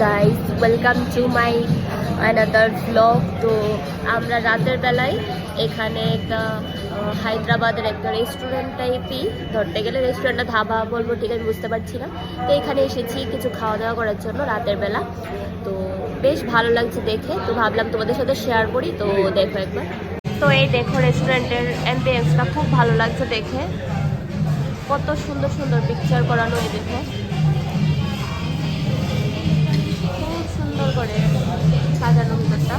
Guys welcome to my another blog. তো আমরা রাতের বেলায় এখানে একটা হায়দ্রাবাদের একটা রেস্টুরেন্ট টাইপই ধরতে গেলে, রেস্টুরেন্টটা ধাবা বলবো ঠিক আমি বুঝতে পারছি না। তো এখানে এসেছি কিছু খাওয়া দাওয়া করার জন্য রাতের বেলা। তো বেশ ভালো লাগছে দেখে, তো ভাবলাম তোমাদের সাথে শেয়ার করি। তো দেখো একবার। তো এই দেখো রেস্টুরেন্টের অ্যাম্বিয়েন্সটা খুব ভালো লাগছে দেখে, কত সুন্দর সুন্দর পিকচার করানো। এই দেখো খুব সুন্দর করে সাজানো ভিতরটা।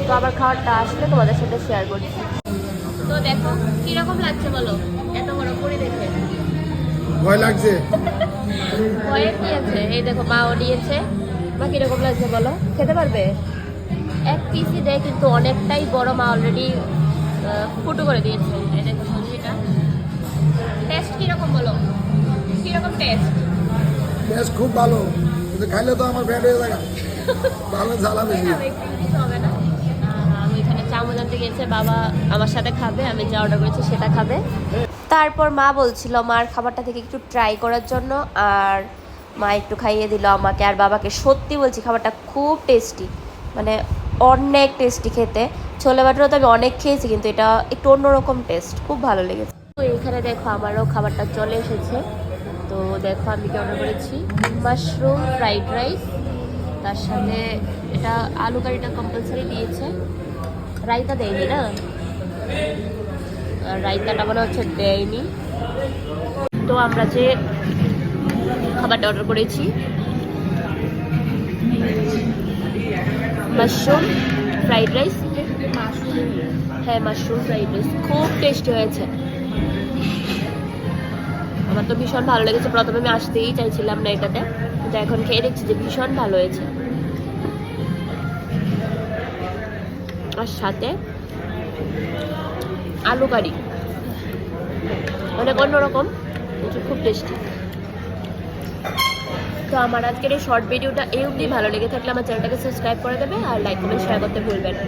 তো আবার খাবারটা আসলে তোমাদের সাথে শেয়ার করছি। তো দেখো কিরকম লাগছে বলো, এত বড় করে দেখে ভয় লাগছে। ভয়ে কি আছে, এই দেখো মাও নিয়েছে। মা কিরকম লাগছে বলো, খেতে পারবে? এক পিসই দেয় কিন্তু অনেকটাই বড়, মা অলরেডি ফুটো করে দিয়েছে। এই দেখো সবজিটা টেস্ট কিরকম বলো, কিরকম টেস্ট? টেস্ট খুব ভালো, কিন্তু খাইলে তো আমার ব্যাড হয়ে যায়। ভালো জ্বালা বেশি। হবে না। আমি এখানে চামচ আনতে গিয়েছে, বাবা আমার সাথে খাবে, আমি যা অর্ডার করেছি সেটা খাবে। তারপর মা বলছিল মার খাবারটা থেকে একটু ট্রাই করার জন্য, আর মা একটু খাইয়ে দিল আমাকে আর বাবাকে। সত্যি বলছি খাবারটা খুব টেস্টি, মানে অনেক টেস্টি খেতে। ছোলে বাটারও তো আমি অনেক খেয়েছি, কিন্তু এটা একটু অন্যরকম টেস্ট, খুব ভালো লেগেছে। তো এখানে দেখো আমারও খাবারটা চলে এসেছে। তো দেখো আমি কি অর্ডার করেছি, মাশরুম ফ্রাইড রাইস, তার সাথে এটা আলু কারিটা কম্পালসারি দিয়েছে, রায়তা দেয়নি না, রায়তাটা মনে হচ্ছে দেয়নি। তো আমরা যে খাবারটা অর্ডার করেছি মাশরুম ফ্রাইড রাইস, হ্যাঁ মাশরুম ফ্রাইড রাইস খুব টেস্টি হয়েছে। আমার তো ভীষণ ভালো লেগেছে। প্রথমে আমি আসতেই চাইছিলাম না এটাতে, কিন্তু এখন খেয়ে দেখছি যে ভীষণ ভালো হয়েছে। আর সাথে আলু কারি অনেক অন্যরকম, খুব টেস্টি। তো আমার আজকের এই শর্ট ভিডিওটা এই অবধি। ভালো লেগে থাকলে আমার চ্যানেলটাকে সাবস্ক্রাইব করে দেবে আর লাইক কমেন্ট শেয়ার করতে ভুলবেন না।